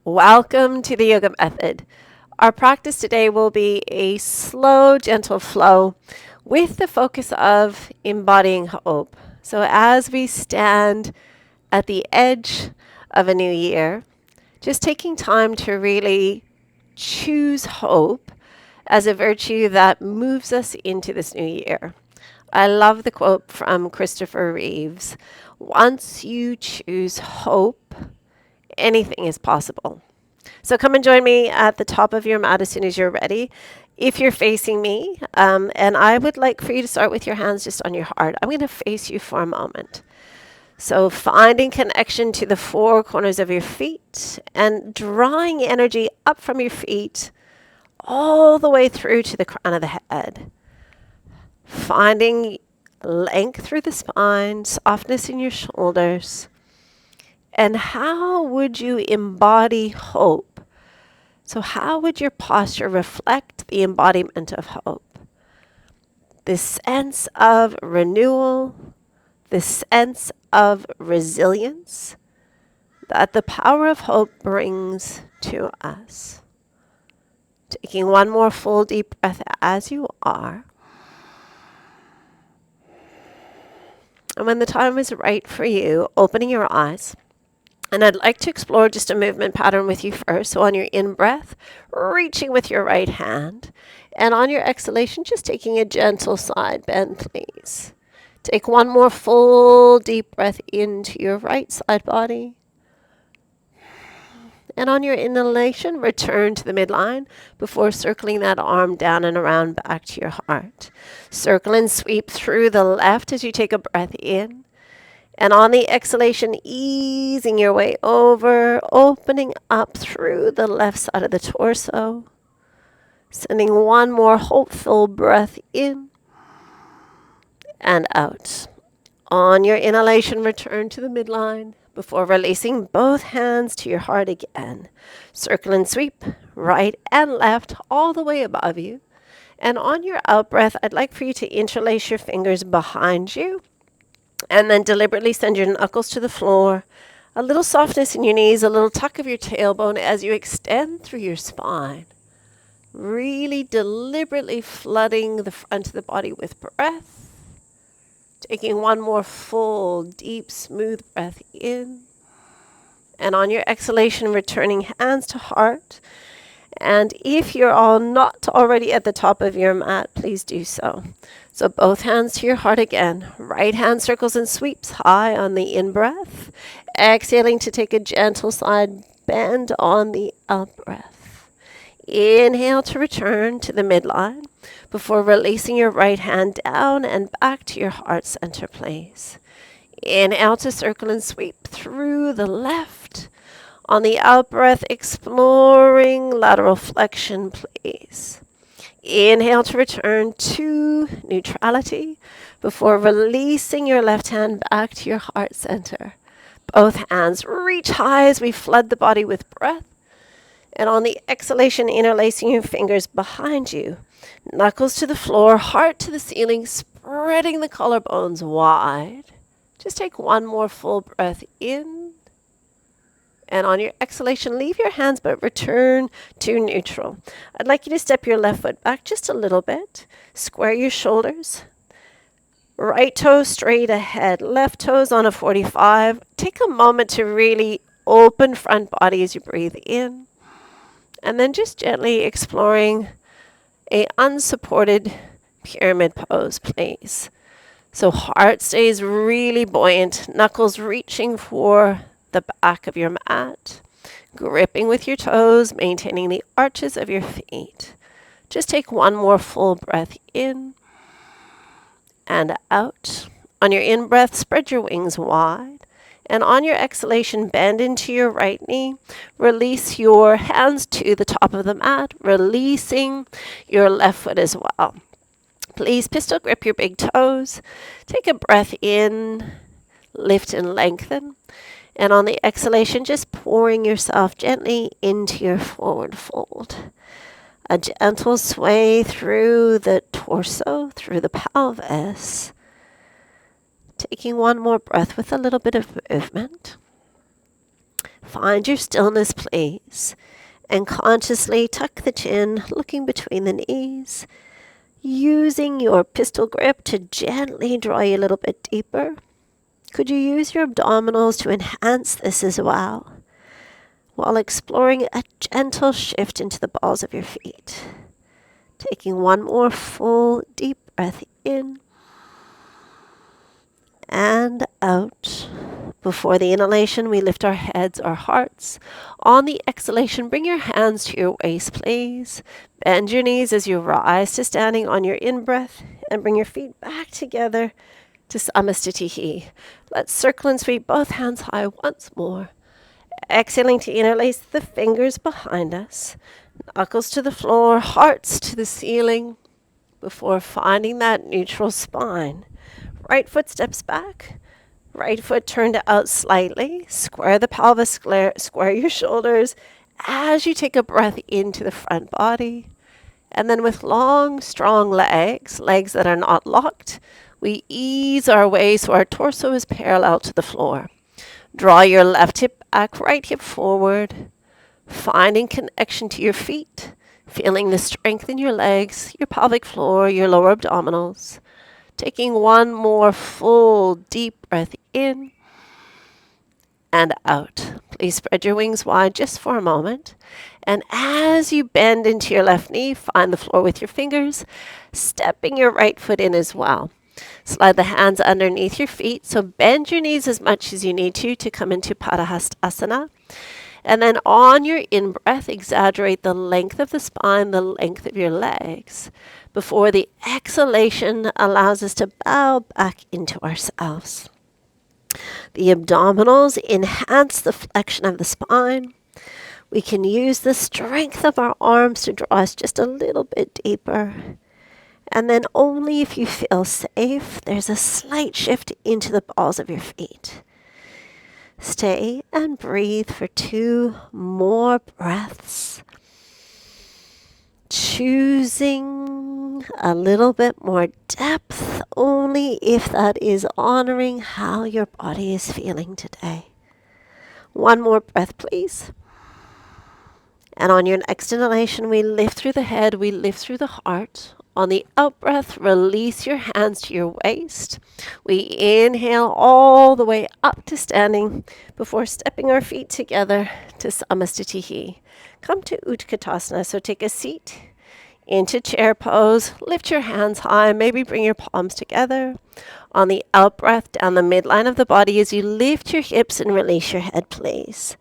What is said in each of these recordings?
Welcome to the yoga method. Our practice today will be a slow, gentle flow with the focus of embodying hope. So, as we stand at the edge of a new year, just taking time to really choose hope as a virtue that moves us into this new year. I love the quote from Christopher Reeves: once you choose hope, anything is possible. So come and join me at the top of your mat as soon as you're ready. If you're facing me, and I would like for you to start with your hands just on your heart. I'm going to face you for a moment. So finding connection to the four corners of your feet and drawing energy up from your feet all the way through to the crown of the head. Finding length through the spine, softness in your shoulders. And how would you embody hope? So how would your posture reflect the embodiment of hope? This sense of renewal, this sense of resilience that the power of hope brings to us. Taking one more full deep breath as you are. And when the time is right for you, opening your eyes. And I'd like to explore just a movement pattern with you first. So on your in-breath, reaching with your right hand. And on your exhalation, just taking a gentle side bend, please. Take one more full deep breath into your right side body. And on your inhalation, return to the midline before circling that arm down and around back to your heart. Circle and sweep through the left as you take a breath in. And on the exhalation, easing your way over, opening up through the left side of the torso. Sending one more hopeful breath in and out. On your inhalation, return to the midline before releasing both hands to your heart again. Circle and sweep, right and left, all the way above you. And on your out breath, I'd like for you to interlace your fingers behind you. And then deliberately send your knuckles to the floor. A little softness in your knees, a little tuck of your tailbone as you extend through your spine. Really deliberately flooding the front of the body with breath. Taking one more full, deep, smooth breath in. And on your exhalation, returning hands to heart. And if you're all not already at the top of your mat, please do so. So both hands to your heart again. Right hand circles and sweeps high on the in-breath. Exhaling to take a gentle side bend on the out-breath. Inhale to return to the midline before releasing your right hand down and back to your heart center, please. Inhale to circle and sweep through the left. On the out-breath, exploring lateral flexion, please. Inhale to return to neutrality before releasing your left hand back to your heart center. Both hands reach high as we flood the body with breath. And on the exhalation, interlacing your fingers behind you. Knuckles to the floor, heart to the ceiling, spreading the collarbones wide. Just take one more full breath in. And on your exhalation, leave your hands but return to neutral. I'd like you to step your left foot back just a little bit. Square your shoulders. Right toe straight ahead. Left toes on a 45. Take a moment to really open front body as you breathe in. And then just gently exploring a unsupported pyramid pose, please. So heart stays really buoyant. Knuckles reaching for the back of your mat, gripping with your toes, maintaining the arches of your feet. Just take one more full breath in and out. On your in-breath, spread your wings wide. And on your exhalation, bend into your right knee. Release your hands to the top of the mat, releasing your left foot as well. Please pistol grip your big toes. Take a breath in, lift and lengthen. And on the exhalation, just pouring yourself gently into your forward fold. A gentle sway through the torso, through the pelvis. Taking one more breath with a little bit of movement. Find your stillness, please. And consciously tuck the chin, looking between the knees. Using your pistol grip to gently draw you a little bit deeper. Could you use your abdominals to enhance this as well, while exploring a gentle shift into the balls of your feet? Taking one more full deep breath in and out. Before the inhalation, we lift our heads, our hearts. On the exhalation, bring your hands to your waist, please. Bend your knees as you rise to standing on your in-breath, and bring your feet back together to Samastitihi. Let's circle and sweep both hands high once more. Exhaling to interlace the fingers behind us. Knuckles to the floor, hearts to the ceiling, before finding that neutral spine. Right foot steps back. Right foot turned out slightly. Square the pelvis, square your shoulders as you take a breath into the front body. And then with long, strong legs that are not locked, we ease our way so our torso is parallel to the floor. Draw your left hip back, right hip forward, finding connection to your feet, feeling the strength in your legs, your pelvic floor, your lower abdominals. Taking one more full deep breath in and out. Please spread your wings wide just for a moment. And as you bend into your left knee, find the floor with your fingers, stepping your right foot in as well. Slide the hands underneath your feet, so bend your knees as much as you need to come into Padahastasana. And then on your in-breath, exaggerate the length of the spine, the length of your legs, before the exhalation allows us to bow back into ourselves. The abdominals enhance the flexion of the spine. We can use the strength of our arms to draw us just a little bit deeper. And then only if you feel safe, there's a slight shift into the balls of your feet. Stay and breathe for 2 more breaths. Choosing a little bit more depth only if that is honoring how your body is feeling today. 1 more breath, please. And on your next inhalation, we lift through the head, we lift through the heart. On the out-breath, release your hands to your waist. We inhale all the way up to standing before stepping our feet together to Samastitihi. Come to Utkatasana, so take a seat into chair pose. Lift your hands high, maybe bring your palms together. On the out-breath, down the midline of the body as you lift your hips and release your head, please.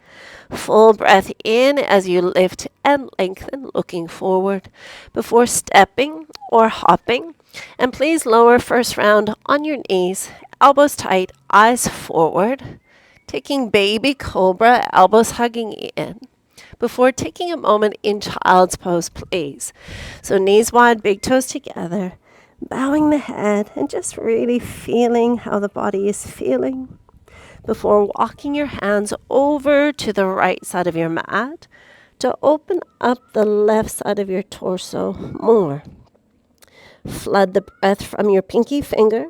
Full breath in as you lift and lengthen, looking forward before stepping or hopping. And please lower first round on your knees, elbows tight, eyes forward. Taking baby cobra, elbows hugging in. Before taking a moment in child's pose, please. So knees wide, big toes together, bowing the head and just really feeling how the body is feeling. Before walking your hands over to the right side of your mat to open up the left side of your torso more. Flood the breath from your pinky finger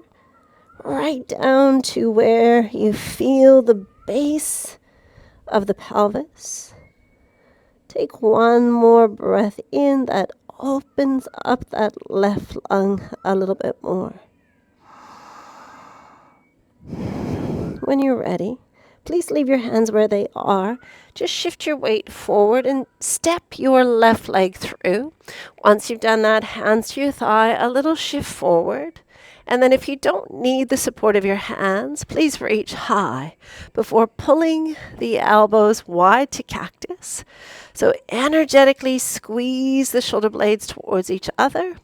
right down to where you feel the base of the pelvis. Take 1 more breath in that opens up that left lung a little bit more. When you're ready, please leave your hands where they are. Just shift your weight forward and step your left leg through. Once you've done that, hands to your thigh, a little shift forward. And then if you don't need the support of your hands, please reach high before pulling the elbows wide to cactus. So energetically squeeze the shoulder blades towards each other.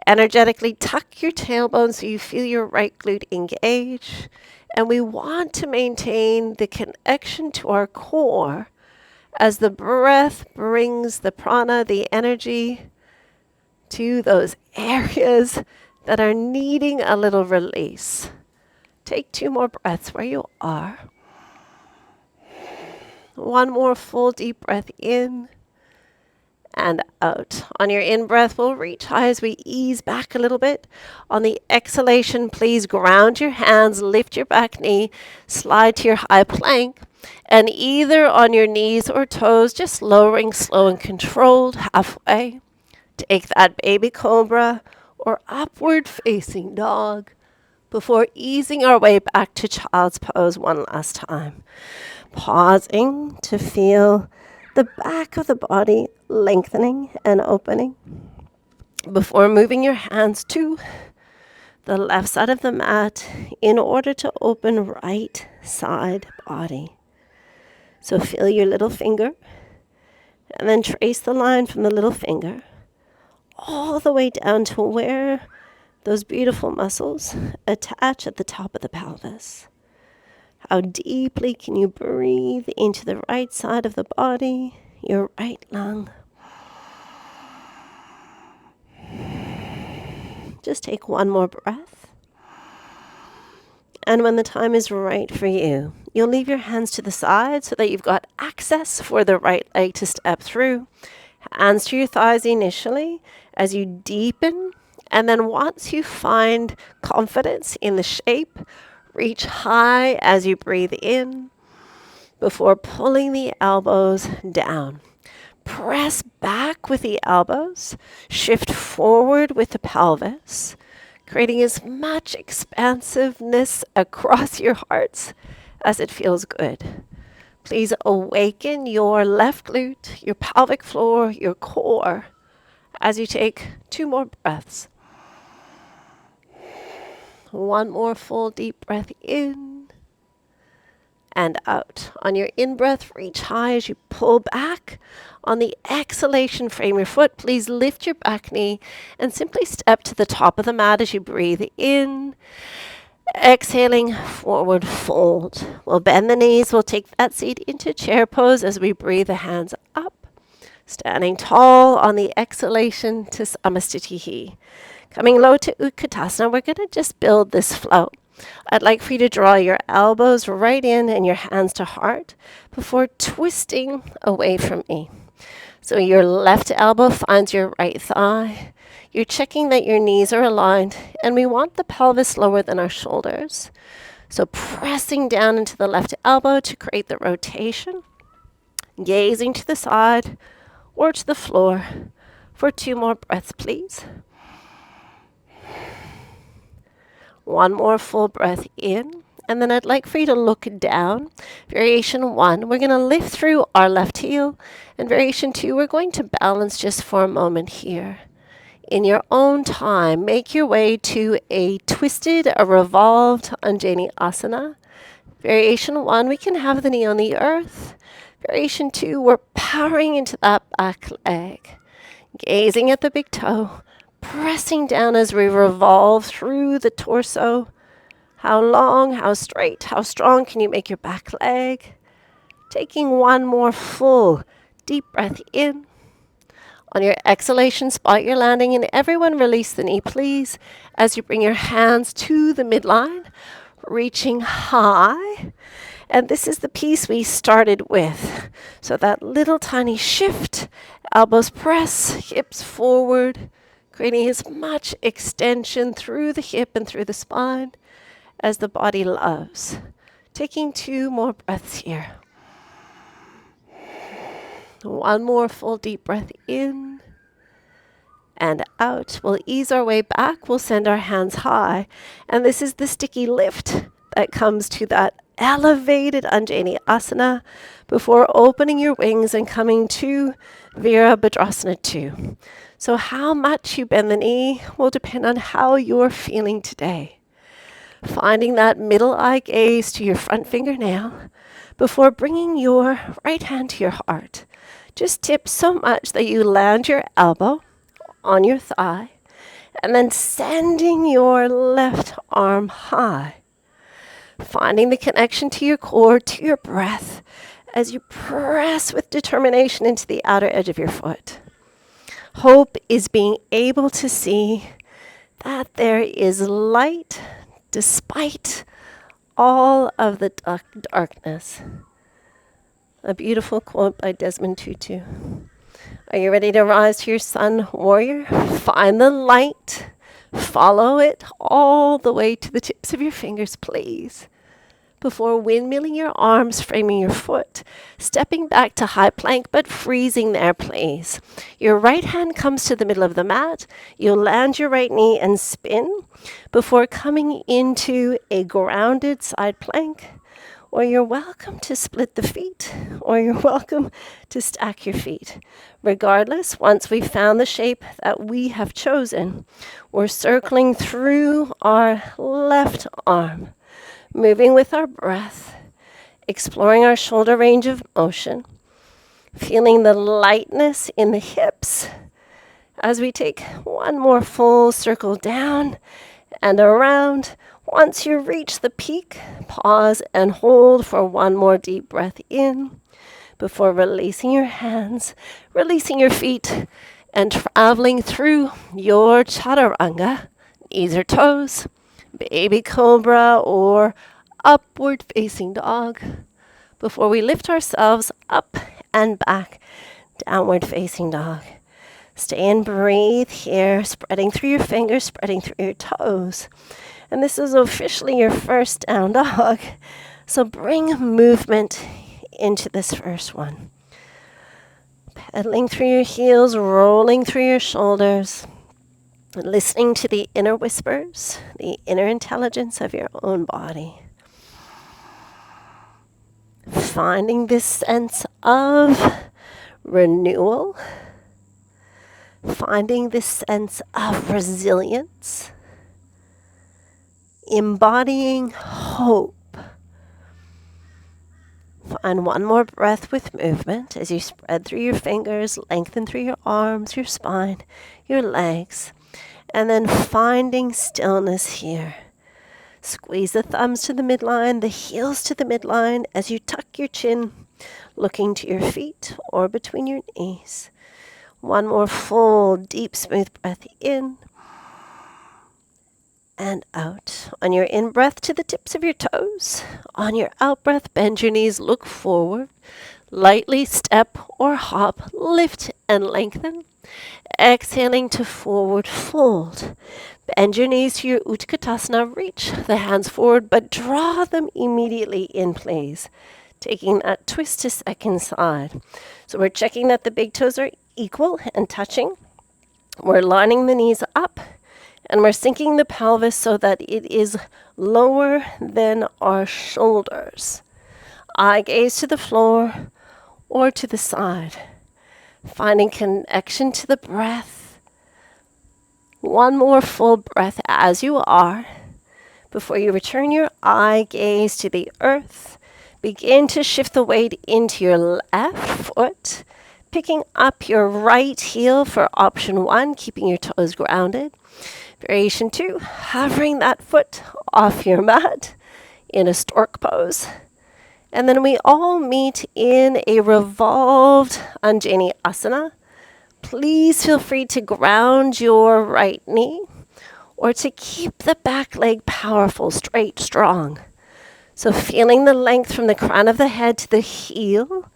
Energetically tuck your tailbone so you feel your right glute engage. And we want to maintain the connection to our core as the breath brings the prana, the energy, to those areas that are needing a little release. Take 2 more breaths where you are. 1 more full deep breath in and out. On your in-breath, we'll reach high as we ease back a little bit. On the exhalation, please ground your hands, lift your back knee, slide to your high plank. And either on your knees or toes, just lowering slow and controlled halfway. Take that baby cobra or upward facing dog before easing our way back to child's pose one last time. Pausing to feel the back of the body lengthening and opening before moving your hands to the left side of the mat in order to open right side body. So feel your little finger and then trace the line from the little finger all the way down to where those beautiful muscles attach at the top of the pelvis. How deeply can you breathe into the right side of the body, your right lung? Just take one more breath. And when the time is right for you, you'll leave your hands to the side so that you've got access for the right leg to step through. Hands to your thighs initially as you deepen. And then once you find confidence in the shape, reach high as you breathe in before pulling the elbows down. Press back with the elbows. Shift forward with the pelvis, creating as much expansiveness across your hearts as it feels good. Please awaken your left glute, your pelvic floor, your core as you take 2 more breaths. One more full deep breath in and out. On your in-breath, reach high as you pull back. On the exhalation, frame your foot. Please lift your back knee and simply step to the top of the mat as you breathe in. Exhaling, forward fold. We'll bend the knees. We'll take that seat into chair pose as we breathe the hands up. Standing tall on the exhalation to Samastitihi. Coming low to Utkatasana, we're going to just build this flow. I'd like for you to draw your elbows right in and your hands to heart before twisting away from me. So your left elbow finds your right thigh. You're checking that your knees are aligned, and we want the pelvis lower than our shoulders. So pressing down into the left elbow to create the rotation, gazing to the side or to the floor for 2 more breaths, please. One more full breath in, and then I'd like for you to look down. Variation 1, we're going to lift through our left heel, and variation 2, we're going to balance just for a moment here. In your own time, make your way to a twisted, a revolved Anjani Asana. Variation 1, we can have the knee on the earth. Variation 2, we're powering into that back leg. Gazing at the big toe, pressing down as we revolve through the torso. How long, how straight, how strong can you make your back leg? Taking one more full deep breath in. On your exhalation, spot your landing, and everyone release the knee, please, as you bring your hands to the midline, reaching high. And this is the piece we started with. So that little tiny shift, elbows press, hips forward, creating as much extension through the hip and through the spine as the body loves. Taking 2 more breaths here. One more full deep breath in and out. We'll ease our way back. We'll send our hands high. And this is the sticky lift that comes to that elevated Anjani Asana before opening your wings and coming to Virabhadrasana 2. So how much you bend the knee will depend on how you're feeling today. Finding that middle eye gaze to your front fingernail before bringing your right hand to your heart. Just tip so much that you land your elbow on your thigh and then sending your left arm high. Finding the connection to your core, to your breath, as you press with determination into the outer edge of your foot. Hope is being able to see that there is light despite all of the darkness. A beautiful quote by Desmond Tutu. Are you ready to rise to your sun warrior? Find the light. Follow it all the way to the tips of your fingers, please. before windmilling your arms, framing your foot, stepping back to high plank, but freezing there, please. Your right hand comes to the middle of the mat. You'll land your right knee and spin before coming into a grounded side plank. Or you're welcome to split the feet, or you're welcome to stack your feet. Regardless, once we've found the shape that we have chosen, we're circling through our left arm, moving with our breath, exploring our shoulder range of motion, feeling the lightness in the hips as we take one more full circle down and around. Once you reach the peak, pause and hold for one more deep breath in before releasing your hands, releasing your feet, and traveling through your chaturanga, knees or toes, baby cobra, or upward facing dog, before we lift ourselves up and back, downward facing dog. Stay and breathe here, spreading through your fingers, spreading through your toes. And this is officially your first down dog. So bring movement into this first one. Pedaling through your heels, rolling through your shoulders, listening to the inner whispers, the inner intelligence of your own body. Finding this sense of renewal, finding this sense of resilience, embodying hope. Find one more breath with movement as you spread through your fingers, lengthen through your arms, your spine, your legs, and then finding stillness here. Squeeze the thumbs to the midline, the heels to the midline as you tuck your chin, looking to your feet or between your knees. One more full, deep, smooth breath in and out. On your in-breath, to the tips of your toes. On your out-breath, bend your knees, look forward. Lightly step or hop, lift and lengthen. Exhaling to forward fold. Bend your knees to your Utkatasana. Reach the hands forward, but draw them immediately in, please. Taking that twist to second side. So we're checking that the big toes are equal and touching. We're lining the knees up. And we're sinking the pelvis so that it is lower than our shoulders. Eye gaze to the floor or to the side. Finding connection to the breath. One more full breath as you are before you return your eye gaze to the earth. Begin to shift the weight into your left foot, picking up your right heel for option 1, keeping your toes grounded. Variation 2, hovering that foot off your mat in a stork pose. And then we all meet in a revolved Anjani Asana. Please feel free to ground your right knee or to keep the back leg powerful, straight, strong. So feeling the length from the crown of the head to the heel,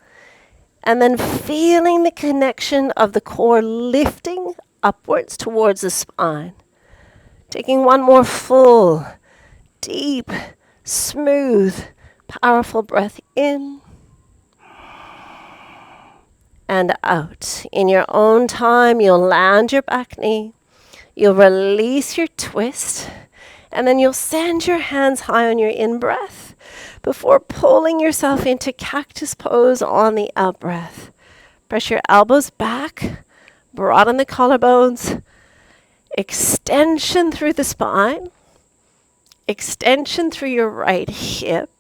and then feeling the connection of the core lifting upwards towards the spine. Taking one more full, deep, smooth, powerful breath in and out. In your own time, you'll land your back knee, you'll release your twist, and then you'll send your hands high on your in-breath before pulling yourself into cactus pose on the out-breath. Press your elbows back, broaden the collarbones, extension through the spine, extension through your right hip,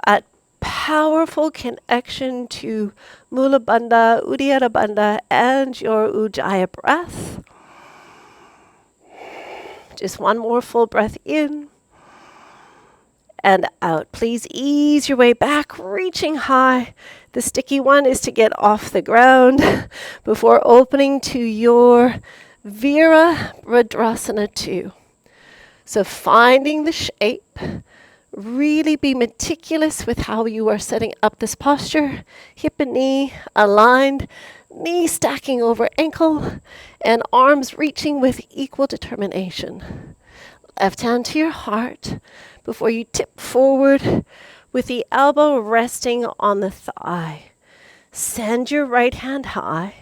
but powerful connection to Mula Bandha, Uddiyana Bandha, and your Ujjayi breath. Just one more full breath in and out. Please ease your way back, reaching high. The sticky one is to get off the ground before opening to your Virabhadrasana 2. So finding the shape, really be meticulous with how you are setting up this posture. Hip and knee aligned, knee stacking over ankle, and arms reaching with equal determination. Left hand to your heart before you tip forward with the elbow resting on the thigh. Send your right hand high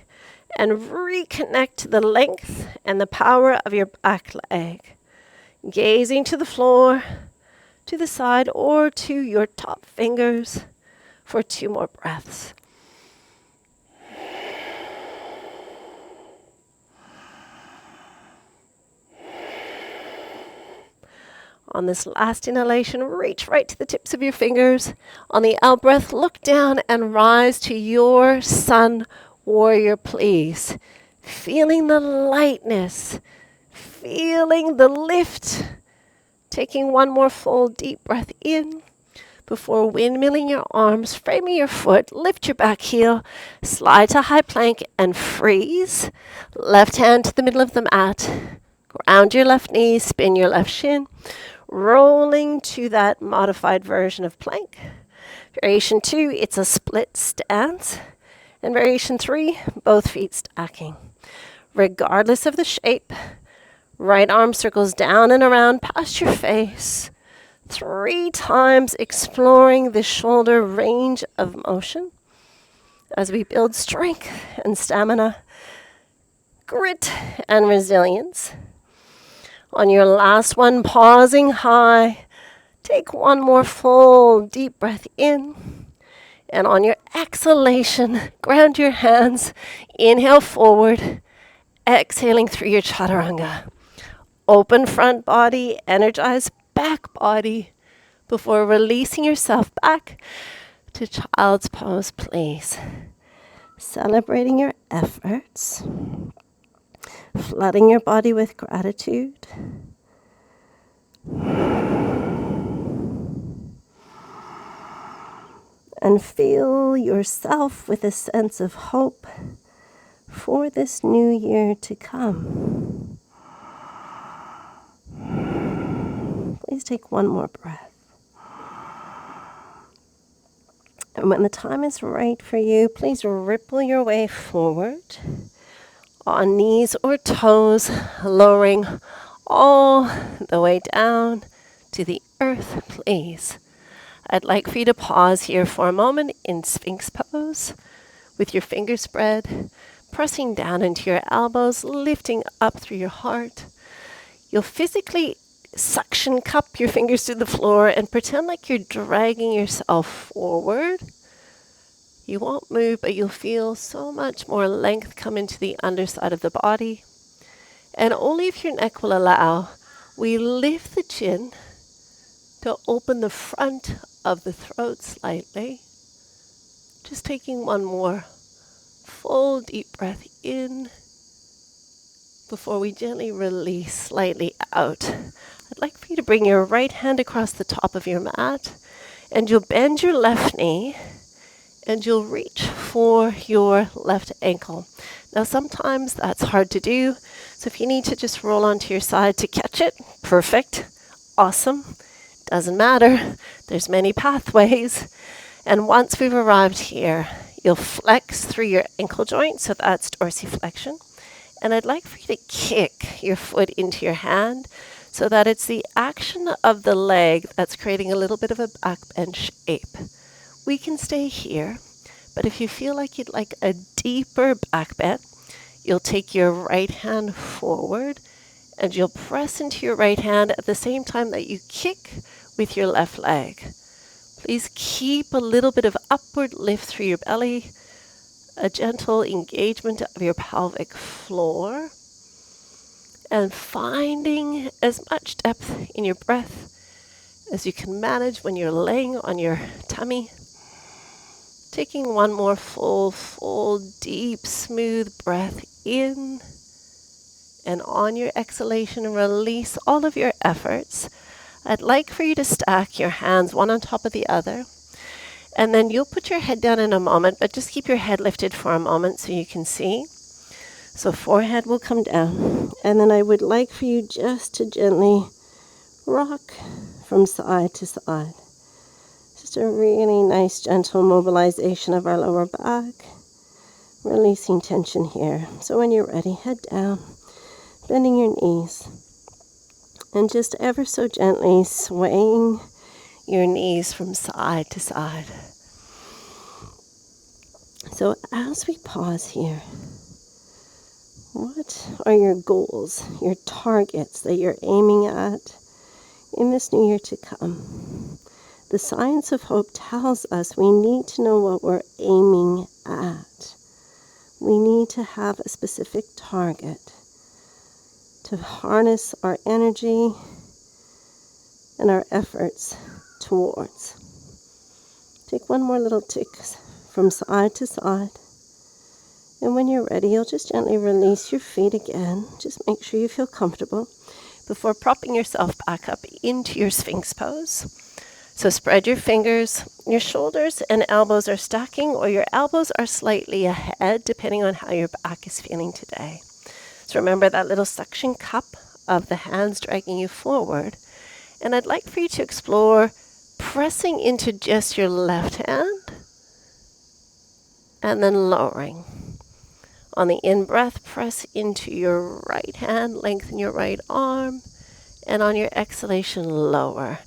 and reconnect to the length and the power of your back leg. Gazing to the floor, to the side, or to your top fingers for 2 more breaths. On this last inhalation, reach right to the tips of your fingers. On the out breath, look down and rise to your sun warrior, please. Feeling the lightness, feeling the lift. Taking 1 more full deep breath in before windmilling your arms, framing your foot, lift your back heel, slide to high plank and freeze. Left hand to the middle of the mat. Ground your left knee, spin your left shin. Rolling to that modified version of plank. Variation 2, it's a split stance. And variation 3, both feet stacking. Regardless of the shape, right arm circles down and around past your face. 3 times exploring the shoulder range of motion as we build strength and stamina, grit and resilience. On your last one, pausing high, take 1 more full deep breath in. And on your exhalation, ground your hands, inhale forward, exhaling through your chaturanga. Open front body, energize back body before releasing yourself back to child's pose, please. Celebrating your efforts. Flooding your body with gratitude. And feel yourself with a sense of hope for this new year to come. Please take 1 more breath. And when the time is right for you, please ripple your way forward on knees or toes, lowering all the way down to the earth, please. I'd like for you to pause here for a moment in Sphinx pose with your fingers spread, pressing down into your elbows, lifting up through your heart. You'll physically suction cup your fingers to the floor and pretend like you're dragging yourself forward. You won't move, but you'll feel so much more length come into the underside of the body. And only if your neck will allow, we lift the chin to open the front of the throat slightly. Just taking 1 more full deep breath in before we gently release slightly out. I'd like for you to bring your right hand across the top of your mat, and you'll bend your left knee and you'll reach for your left ankle. Now sometimes that's hard to do, so if you need to just roll onto your side to catch it, perfect, awesome, doesn't matter, there's many pathways. And once we've arrived here, you'll flex through your ankle joint, so that's dorsiflexion. And I'd like for you to kick your foot into your hand so that it's the action of the leg that's creating a little bit of a back bend shape. We can stay here, but if you feel like you'd like a deeper back bend, you'll take your right hand forward and you'll press into your right hand at the same time that you kick with your left leg. Please keep a little bit of upward lift through your belly, a gentle engagement of your pelvic floor, and finding as much depth in your breath as you can manage when you're laying on your tummy. Taking 1 more full, deep, smooth breath in. And on your exhalation, release all of your efforts. I'd like for you to stack your hands one on top of the other. And then you'll put your head down in a moment, but just keep your head lifted for a moment so you can see. So forehead will come down. And then I would like for you just to gently rock from side to side. Just a really nice, gentle mobilization of our lower back. Releasing tension here. So when you're ready, head down, bending your knees. And just ever so gently swaying your knees from side to side. So as we pause here, what are your goals, your targets that you're aiming at in this new year to come? The science of hope tells us we need to know what we're aiming at. We need to have a specific target to harness our energy and our efforts towards. Take one more little tick from side to side. And when you're ready, you'll just gently release your feet again. Just make sure you feel comfortable before propping yourself back up into your Sphinx pose. So spread your fingers. Your shoulders and elbows are stacking, or your elbows are slightly ahead, depending on how your back is feeling today. So remember that little suction cup of the hands dragging you forward. And I'd like for you to explore pressing into just your left hand and then lowering. On the in-breath, press into your right hand, lengthen your right arm, and on your exhalation, lower.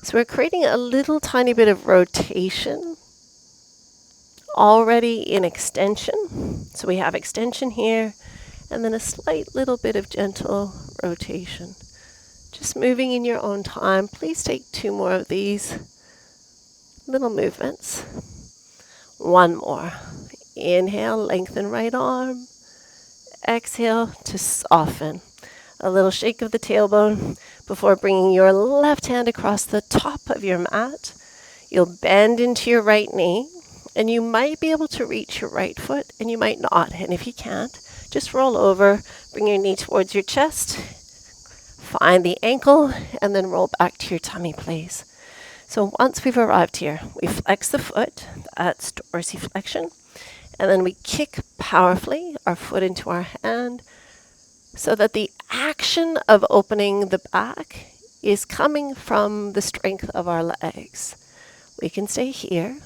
So we're creating a little tiny bit of rotation already in extension. So we have extension here, and then a slight little bit of gentle rotation. Just moving in your own time. Please take 2 more of these little movements. 1 more. Inhale, lengthen right arm. Exhale to soften. A little shake of the tailbone before bringing your left hand across the top of your mat. You'll bend into your right knee, and you might be able to reach your right foot, and you might not. And if you can't, just roll over, bring your knee towards your chest, find the ankle, and then roll back to your tummy, please. So once we've arrived here, we flex the foot, that's dorsiflexion, and then we kick powerfully our foot into our hand so that the action of opening the back is coming from the strength of our legs. We can stay here.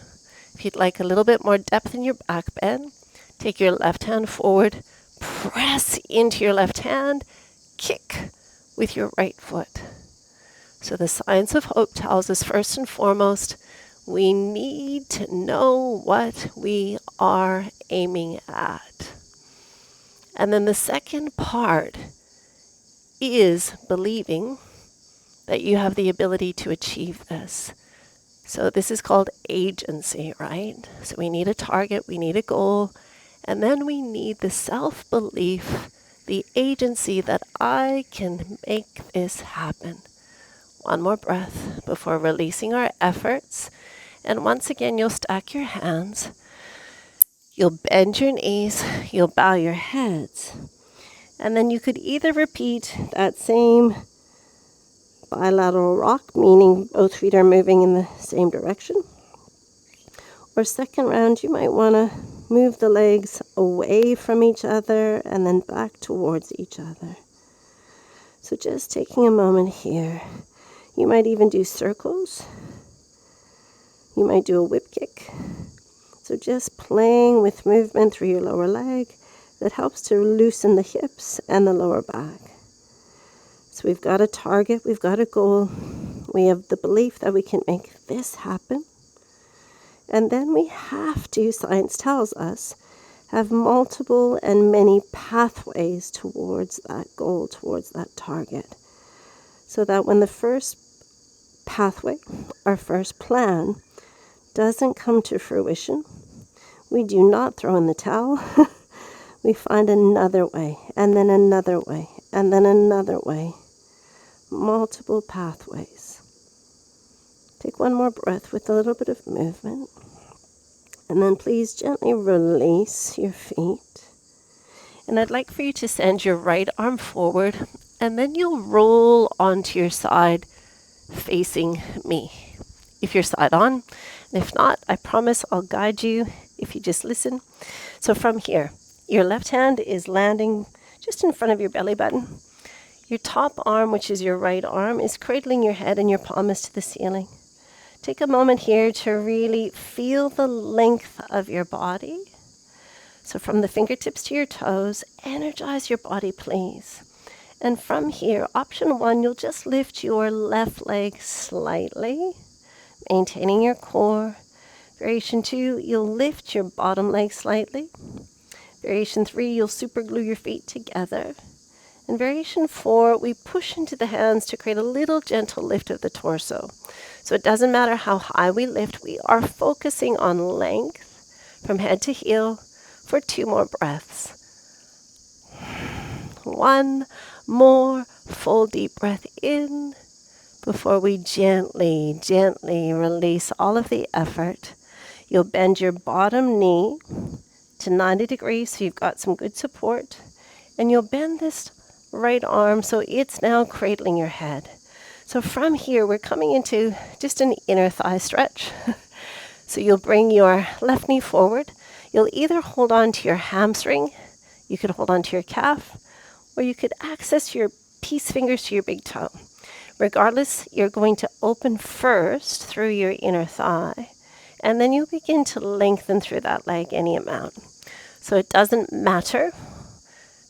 If you'd like a little bit more depth in your back bend, take your left hand forward, press into your left hand, kick with your right foot. So the science of hope tells us first and foremost, we need to know what we are aiming at. And then the second part is believing that you have the ability to achieve this. So this is called agency, right? So we need a target, we need a goal, and then we need the self-belief, the agency that I can make this happen. 1 more breath before releasing our efforts. And once again, you'll stack your hands. You'll bend your knees. You'll bow your heads. And then you could either repeat that same bilateral rock, meaning both feet are moving in the same direction. Or second round, you might want to move the legs away from each other and then back towards each other. So just taking a moment here. You might even do circles. You might do a whip kick. So just playing with movement through your lower leg that helps to loosen the hips and the lower back. So we've got a target, we've got a goal. We have the belief that we can make this happen. And then we have to, science tells us, have multiple and many pathways towards that goal, towards that target. So that when the first pathway, our first plan, doesn't come to fruition, we do not throw in the towel. We find another way, and then another way, and then another way. Multiple pathways. Take 1 more breath with a little bit of movement. And then please gently release your feet. And I'd like for you to send your right arm forward, and then you'll roll onto your side facing me. If you're side on, and if not, I promise I'll guide you if you just listen. So from here, your left hand is landing just in front of your belly button. Your top arm, which is your right arm, is cradling your head and your palm is to the ceiling. Take a moment here to really feel the length of your body. So from the fingertips to your toes, energize your body, please. And from here, option 1, you'll just lift your left leg slightly, maintaining your core. Variation 2, you'll lift your bottom leg slightly. Variation 3, you'll super glue your feet together. In variation 4, we push into the hands to create a little gentle lift of the torso. So it doesn't matter how high we lift, we are focusing on length from head to heel for 2 more breaths. 1 more full deep breath in before we gently, gently release all of the effort. You'll bend your bottom knee to 90 degrees so you've got some good support. And you'll bend this right arm so it's now cradling your head. So from here, we're coming into just an inner thigh stretch. So you'll bring your left knee forward. You'll either hold on to your hamstring, you could hold on to your calf, or you could access your peace fingers to your big toe. Regardless, you're going to open first through your inner thigh, and then you begin to lengthen through that leg any amount. So it doesn't matter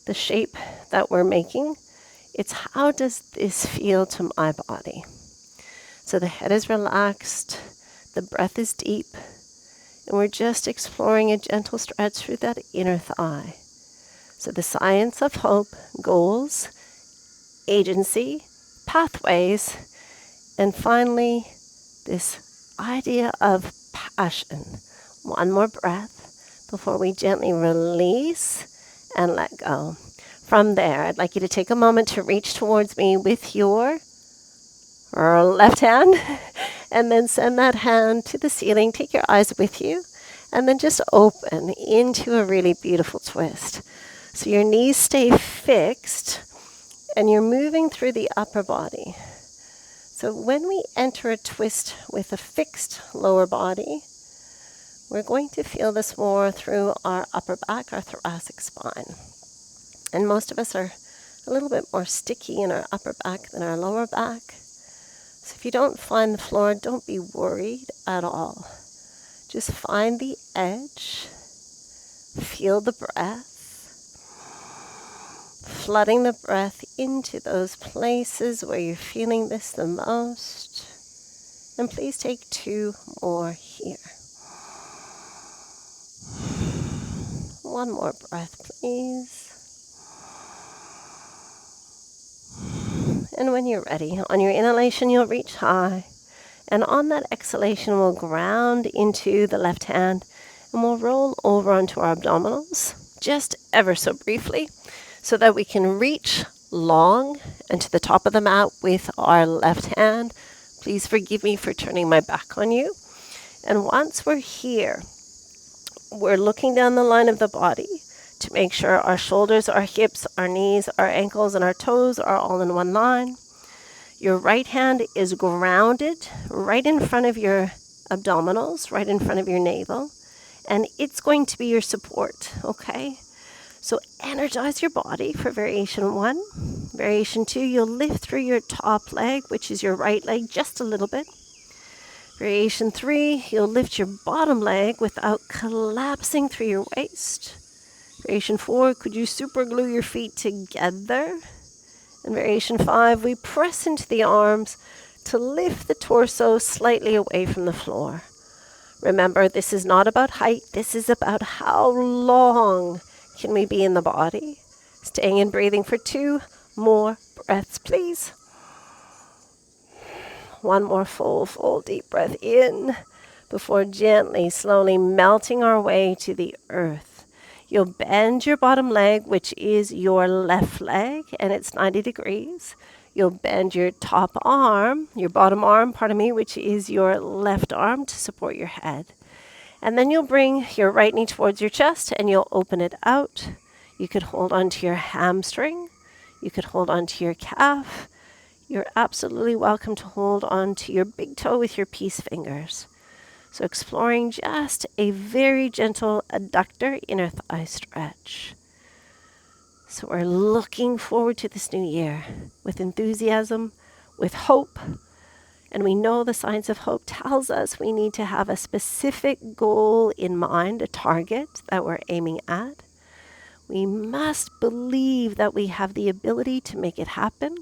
the shape that we're making. It's how does this feel to my body? So the head is relaxed, the breath is deep, and we're just exploring a gentle stretch through that inner thigh. So the science of hope, goals, agency, pathways, and finally this idea of passion. 1 more breath before we gently release and let go. From there, I'd like you to take a moment to reach towards me with your left hand and then send that hand to the ceiling. Take your eyes with you and then just open into a really beautiful twist. So your knees stay fixed and you're moving through the upper body. So when we enter a twist with a fixed lower body, we're going to feel this more through our upper back, our thoracic spine. And most of us are a little bit more sticky in our upper back than our lower back. So if you don't find the floor, don't be worried at all. Just find the edge, feel the breath, flooding the breath into those places where you're feeling this the most. And please take 2 more here. 1 more breath, please. And when you're ready, on your inhalation, you'll reach high. And on that exhalation, we'll ground into the left hand and we'll roll over onto our abdominals, just ever so briefly, so that we can reach long and to the top of the mat with our left hand. Please forgive me for turning my back on you. And once we're here, we're looking down the line of the body to make sure our shoulders, our hips, our knees, our ankles, and our toes are all in one line. Your right hand is grounded right in front of your abdominals, right in front of your navel, and it's going to be your support, okay? So energize your body for variation 1. Variation 2, you'll lift through your top leg, which is your right leg, just a little bit. Variation 3, you'll lift your bottom leg without collapsing through your waist. Variation 4, could you super glue your feet together? In variation 5, we press into the arms to lift the torso slightly away from the floor. Remember, this is not about height. This is about how long can we be in the body. Staying and breathing for 2 more breaths, please. 1 more full deep breath in before gently, slowly melting our way to the earth. You'll bend your bottom leg, which is your left leg, and it's 90 degrees. You'll bend your top arm, your bottom arm, which is your left arm to support your head. And then you'll bring your right knee towards your chest and you'll open it out. You could hold onto your hamstring. You could hold onto your calf. You're absolutely welcome to hold onto your big toe with your peace fingers. So exploring just a very gentle adductor inner thigh stretch. So we're looking forward to this new year with enthusiasm, with hope. And we know the science of hope tells us we need to have a specific goal in mind, a target that we're aiming at. We must believe that we have the ability to make it happen.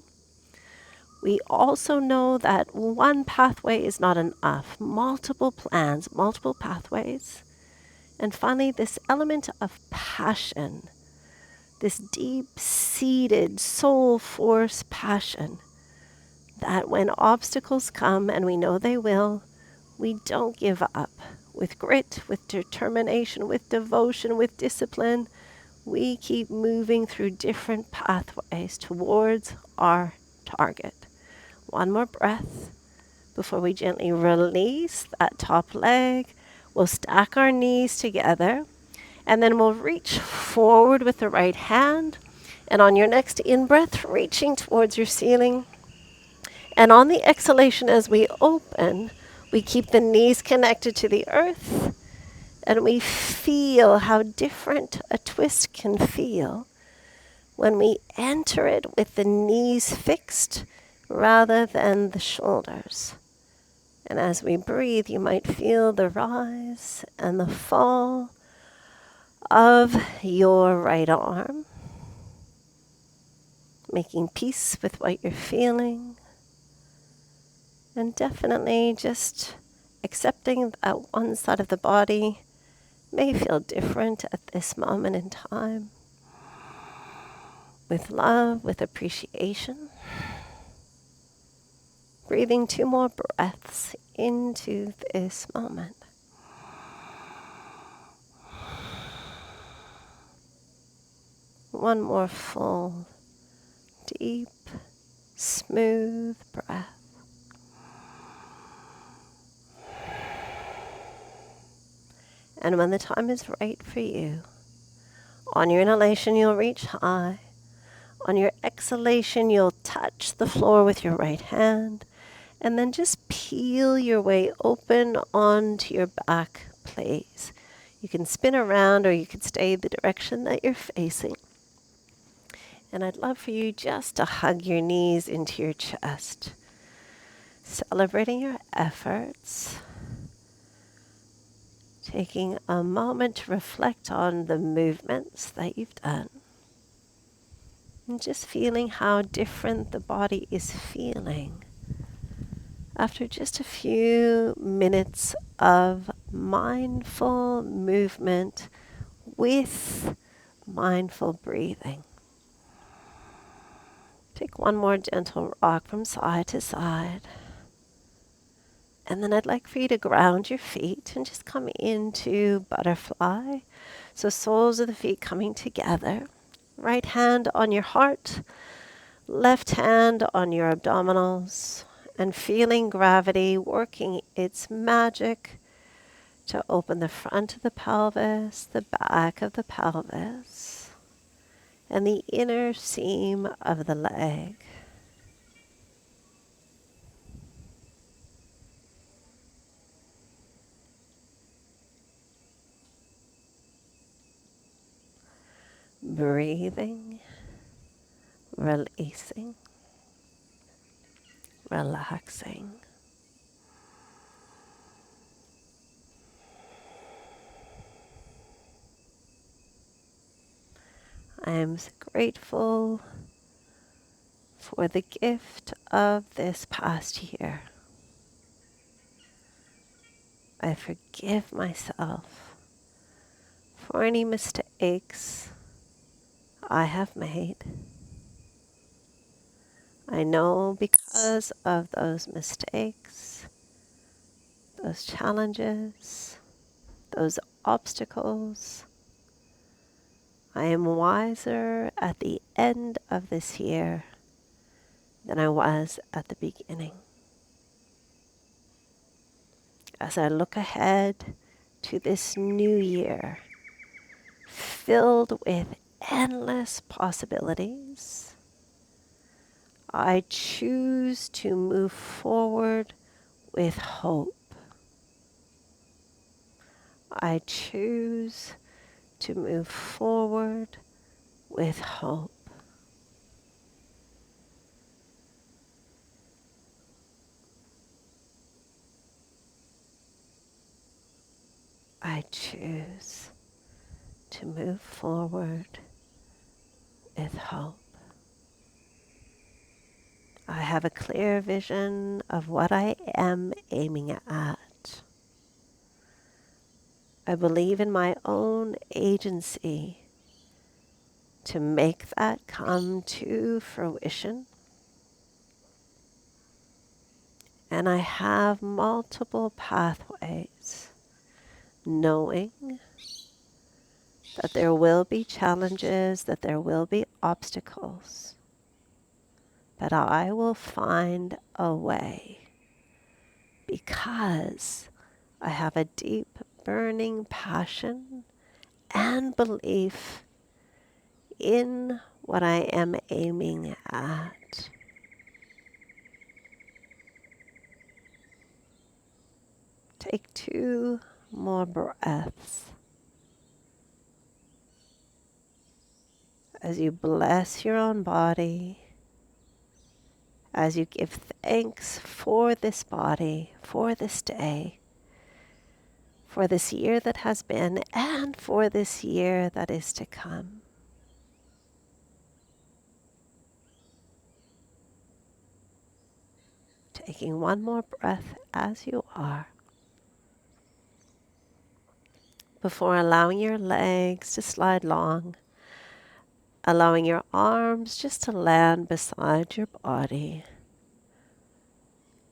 We also know that one pathway is not enough. Multiple plans, multiple pathways. And finally, this element of passion, this deep-seated soul force passion, that when obstacles come, and we know they will, we don't give up. With grit, with determination, with devotion, with discipline, we keep moving through different pathways towards our target. One more breath before we gently release that top leg. We'll stack our knees together, and then we'll reach forward with the right hand. And on your next in-breath, reaching towards your ceiling. And on the exhalation, as we open, we keep the knees connected to the earth, and we feel how different a twist can feel when we enter it with the knees fixed rather than the shoulders. And as we breathe, you might feel the rise and the fall of your right arm, making peace with what you're feeling, and definitely just accepting that one side of the body may feel different at this moment in time. With love, with appreciation. Breathing 2 more breaths into this moment. One more full, deep, smooth breath. And when the time is right for you, on your inhalation, you'll reach high. On your exhalation, you'll touch the floor with your right hand, and then just peel your way open onto your back, please. You can spin around, or you can stay the direction that you're facing. And I'd love for you just to hug your knees into your chest, celebrating your efforts, taking a moment to reflect on the movements that you've done, and just feeling how different the body is feeling after just a few minutes of mindful movement with mindful breathing. Take one more gentle rock from side to side. And then I'd like for you to ground your feet and just come into butterfly. So soles of the feet coming together. Right hand on your heart, left hand on your abdominals, and feeling gravity working its magic to open the front of the pelvis, the back of the pelvis, and the inner seam of the leg. Breathing, releasing, relaxing. I am grateful for the gift of this past year. I forgive myself for any mistakes I have made. I know because of those mistakes, those challenges, those obstacles, I am wiser at the end of this year than I was at the beginning. As I look ahead to this new year, filled with endless possibilities, I choose to move forward with hope. I choose to move forward with hope. I choose to move forward with hope. I have a clear vision of what I am aiming at. I believe in my own agency to make that come to fruition. And I have multiple pathways, knowing that there will be challenges, that there will be obstacles, but I will find a way because I have a deep burning passion and belief in what I am aiming at. Take 2 more breaths as you bless your own body, as you give thanks for this body, for this day, for this year that has been, and for this year that is to come. Taking 1 more breath as you are, before allowing your legs to slide long, allowing your arms just to land beside your body.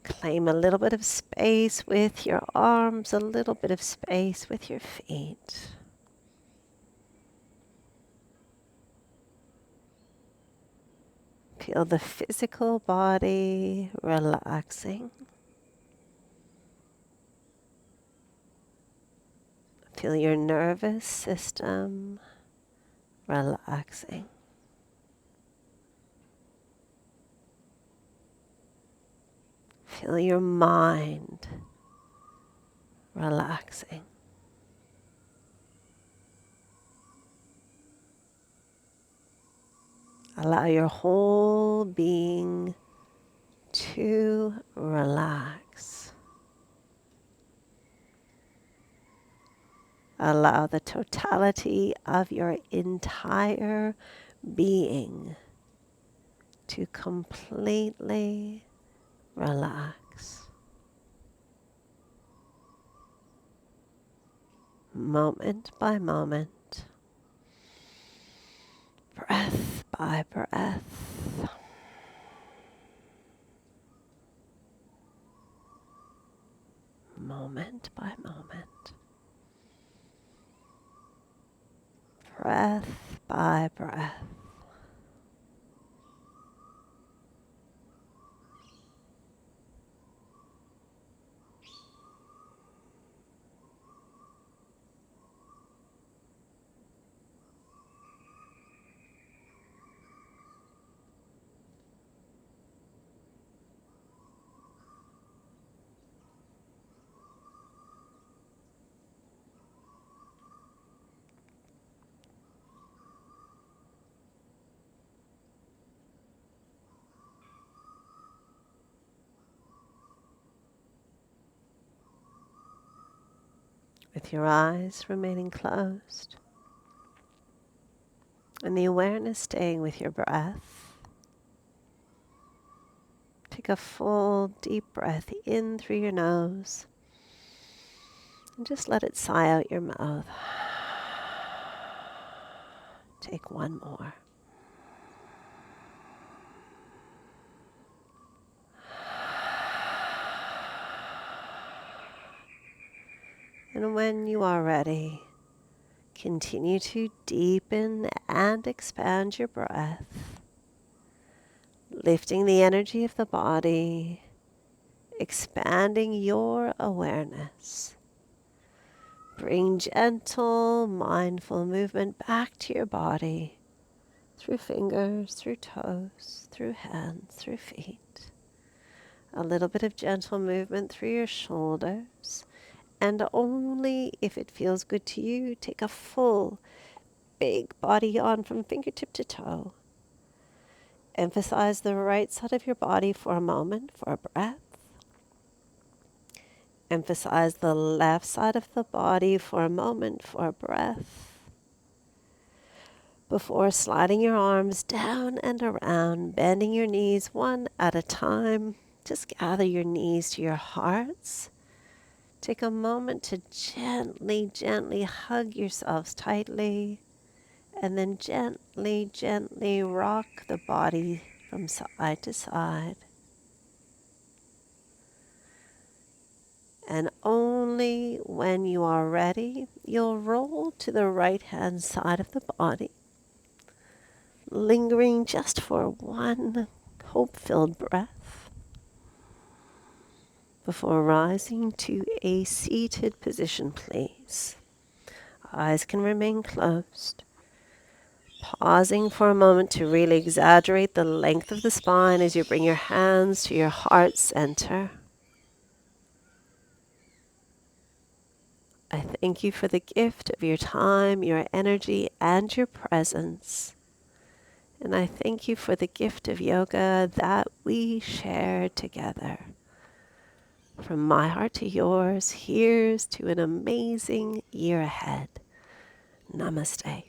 Claim a little bit of space with your arms, a little bit of space with your feet. Feel the physical body relaxing. Feel your nervous system relaxing. Feel your mind relaxing. Allow your whole being to relax. Allow the totality of your entire being to completely relax. Moment by moment, breath by breath. Moment by moment, breath by breath. With your eyes remaining closed and the awareness staying with your breath, take a full deep breath in through your nose and just let it sigh out your mouth. Take 1 more. And when you are ready, continue to deepen and expand your breath, lifting the energy of the body, expanding your awareness. Bring gentle, mindful movement back to your body, through fingers, through toes, through hands, through feet. A little bit of gentle movement through your shoulders. And only if it feels good to you, take a full, big body yawn from fingertip to toe. Emphasize the right side of your body for a moment for a breath. Emphasize the left side of the body for a moment for a breath. before sliding your arms down and around, bending your knees one at a time. Just gather your knees to your hearts. Take a moment to gently, gently hug yourselves tightly, and then gently, gently rock the body from side to side. And only when you are ready, you'll roll to the right-hand side of the body, lingering just for one hope-filled breath before rising to a seated position, please. Eyes can remain closed. Pausing for a moment to really exaggerate the length of the spine as you bring your hands to your heart center. I thank you for the gift of your time, your energy, and your presence. And I thank you for the gift of yoga that we share together. From my heart to yours, here's to an amazing year ahead. Namaste.